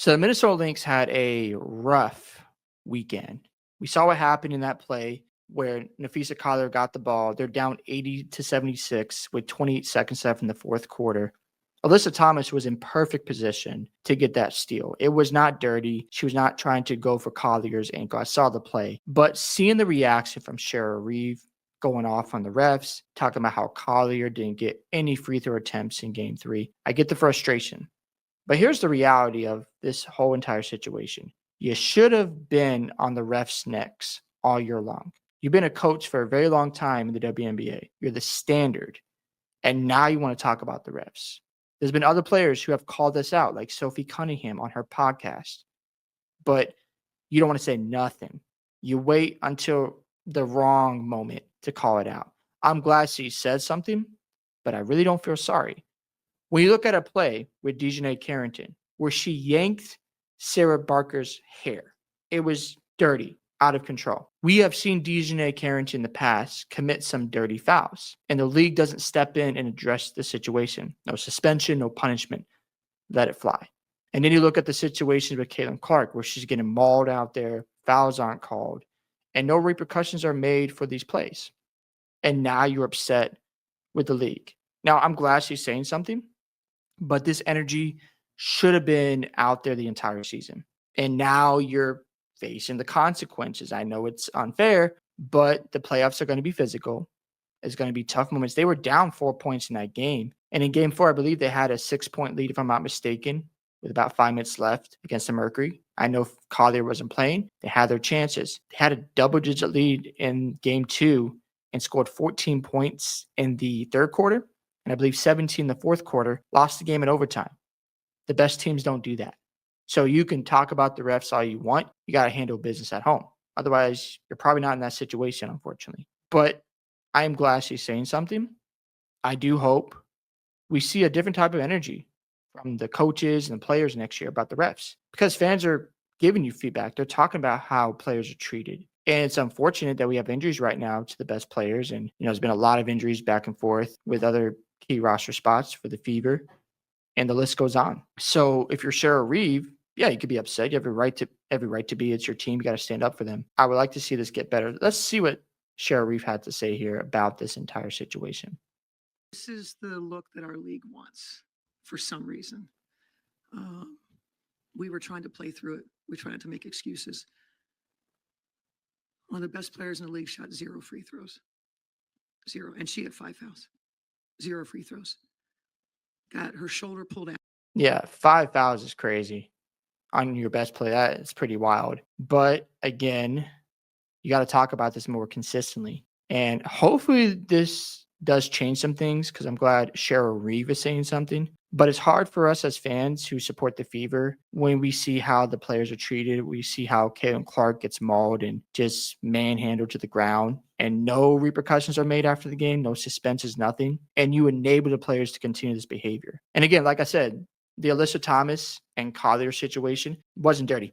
So the Minnesota Lynx had a rough weekend. We saw what happened in that play where Nafisa Collier got the ball. They're down 80-76 with 28 seconds left in the fourth quarter. Alyssa Thomas was in perfect position to get that steal. It was not dirty. She was not trying to go for Collier's ankle. I saw the play. But seeing the reaction from Cheryl Reeve going off on the refs, talking about how Collier didn't get any free throw attempts in game 3, I get the frustration. But here's the reality of this whole entire situation. You should have been on the refs' necks all year long. You've been a coach for a very long time in the WNBA. You're the standard. And now you want to talk about the refs. There's been other players who have called this out, like Sophie Cunningham on her podcast. But you don't want to say nothing. You wait until the wrong moment to call it out. I'm glad she said something, but I really don't feel sorry. When you look at a play with Dejanay Carrington, where she yanked Sarah Barker's hair, it was dirty, out of control. We have seen Dejanay Carrington in the past commit some dirty fouls, and the league doesn't step in and address the situation. No suspension, no punishment. Let it fly. And then you look at the situation with Caitlin Clark, where she's getting mauled out there, fouls aren't called, and no repercussions are made for these plays. And now you're upset with the league. Now, I'm glad she's saying something, but this energy should have been out there the entire season. And now you're facing the consequences. I know it's unfair, but the playoffs are going to be physical. It's going to be tough moments. They were down 4 points in that game. And in game 4, I believe they had a 6-point lead, if I'm not mistaken, with about 5 minutes left against the Mercury. I know Collier wasn't playing. They had their chances. They had a double-digit lead in game 2 and scored 14 points in the third quarter. And I believe 17 in the fourth quarter, lost the game in overtime. The best teams don't do that. So you can talk about the refs all you want. You got to handle business at home. Otherwise, you're probably not in that situation, unfortunately. But I am glad she's saying something. I do hope we see a different type of energy from the coaches and the players next year about the refs, because fans are giving you feedback. They're talking about how players are treated. And it's unfortunate that we have injuries right now to the best players. And, there's been a lot of injuries back and forth with other key roster spots for the Fever. And the list goes on. So if you're Cheryl Reeve, yeah, you could be upset. You have every right to be. It's your team. You got to stand up for them. I would like to see this get better. Let's see what Cheryl Reeve had to say here about this entire situation. This is the look that our league wants for some reason. We were trying to play through it. We tried not to make excuses. One of the best players in the league shot 0 free throws. 0. And she had 5 fouls. 0 free throws. Got her shoulder pulled out. Yeah, 5 fouls is crazy on your best play. That is pretty wild. But again, you got to talk about this more consistently. And hopefully this does change some things, because I'm glad Cheryl Reeve is saying something. But it's hard for us as fans who support the Fever when we see how the players are treated. We see how Caitlin Clark gets mauled and just manhandled to the ground, and no repercussions are made after the game, no suspensions, nothing. And you enable the players to continue this behavior. And again, like I said, the Alyssa Thomas and Collier situation wasn't dirty.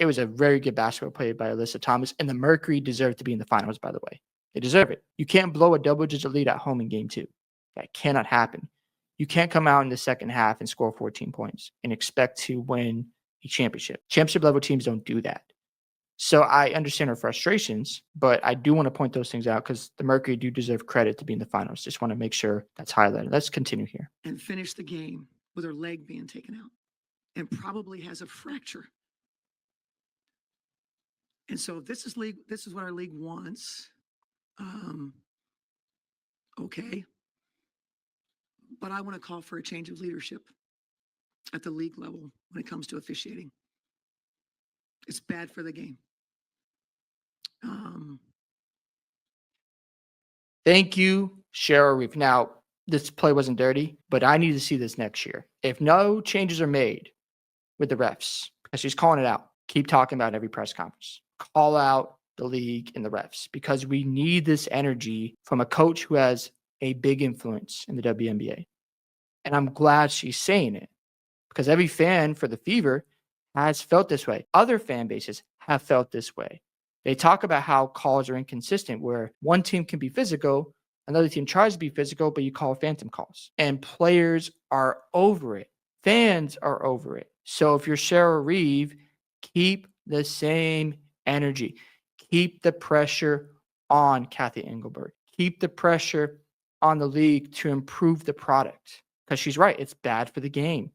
It was a very good basketball play by Alyssa Thomas, and the Mercury deserved to be in the finals, by the way. They deserve it. You can't blow a double-digit lead at home in game 2. That cannot happen. You can't come out in the second half and score 14 points and expect to win a championship. Championship level teams don't do that. So I understand her frustrations, but I do want to point those things out because the Mercury do deserve credit to be in the finals. Just want to make sure that's highlighted. Let's continue here. And finish the game with her leg being taken out and probably has a fracture. And so if this is what our league wants. Okay. But I want to call for a change of leadership at the league level when it comes to officiating. It's bad for the game. Thank you, Cheryl Reeve. Now, this play wasn't dirty, but I need to see this next year. If no changes are made with the refs, because she's calling it out, keep talking about it in every press conference. Call out the league and the refs, because we need this energy from a coach who has a big influence in the WNBA. And I'm glad she's saying it, because every fan for the Fever has felt this way. Other fan bases have felt this way. They talk about how calls are inconsistent, where one team can be physical, another team tries to be physical, but you call phantom calls. And players are over it. Fans are over it. So if you're Cheryl Reeve, keep the same energy. Keep the pressure on Kathy Engelberg. Keep the pressure on the league to improve the product. Because she's right, it's bad for the game.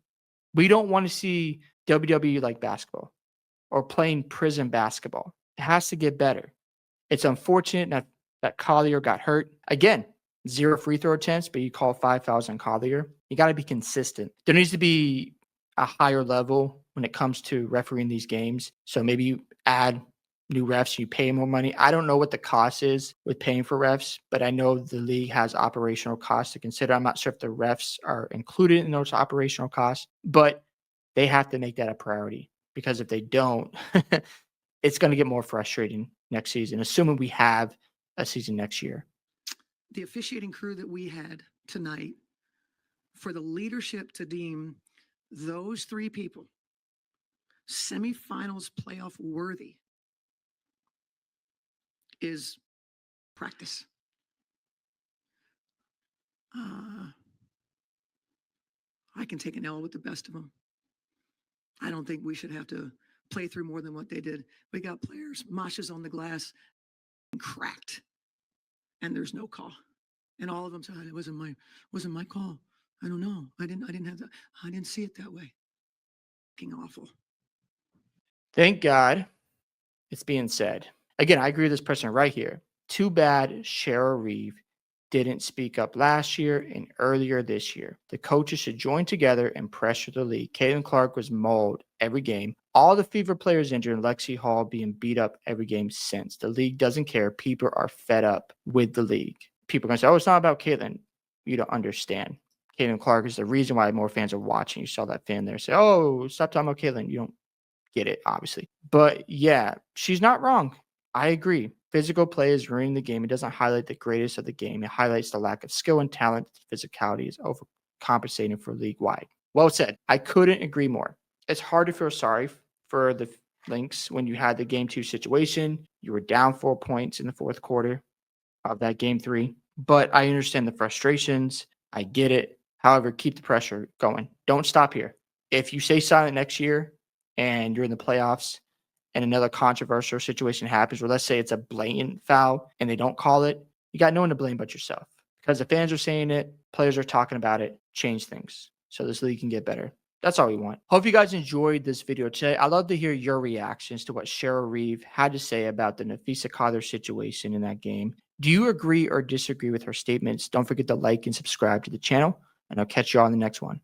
We don't want to see WWE like basketball or playing prison basketball. It has to get better. It's unfortunate that Collier got hurt. Again, 0 free throw attempts, but you call 5 fouls on Collier. You got to be consistent. There needs to be a higher level when it comes to refereeing these games. So maybe you add new refs, you pay more money. I don't know what the cost is with paying for refs, but I know the league has operational costs to consider. I'm not sure if the refs are included in those operational costs, but they have to make that a priority, because if they don't, it's going to get more frustrating next season, assuming we have a season next year. The officiating crew that we had tonight, for the leadership to deem those 3 people semifinals playoff worthy is practice. I can take an L with the best of them. I don't think we should have to play through more than what they did. We got players, Masha's on the glass, cracked, and there's no call. And all of them said, it wasn't my call. I don't know. I didn't see it that way. Fucking awful. Thank God it's being said. Again, I agree with this person right here. Too bad Cheryl Reeve didn't speak up last year and earlier this year. The coaches should join together and pressure the league. Caitlin Clark was mauled every game. All the Fever players injured, and Lexi Hall being beat up every game since. The league doesn't care. People are fed up with the league. People are going to say, oh, it's not about Caitlin. You don't understand. Caitlin Clark is the reason why more fans are watching. You saw that fan there say, oh, stop talking about Caitlin. You don't get it, obviously. But yeah, she's not wrong. I agree. Physical play is ruining the game. It doesn't highlight the greatest of the game. It highlights the lack of skill and talent. Physicality is overcompensating for league-wide. Well said. I couldn't agree more. It's hard to feel sorry for the Lynx when you had the game 2 situation. You were down 4 points in the fourth quarter of that game 3. But I understand the frustrations. I get it. However, keep the pressure going. Don't stop here. If you stay silent next year and you're in the playoffs and another controversial situation happens, where let's say it's a blatant foul and they don't call it, you got no one to blame but yourself. Because the fans are saying it, players are talking about it, change things so this league can get better. That's all we want. Hope you guys enjoyed this video today. I'd love to hear your reactions to what Cheryl Reeve had to say about the Nafisa Qadr situation in that game. Do you agree or disagree with her statements? Don't forget to like and subscribe to the channel, and I'll catch you all in the next one.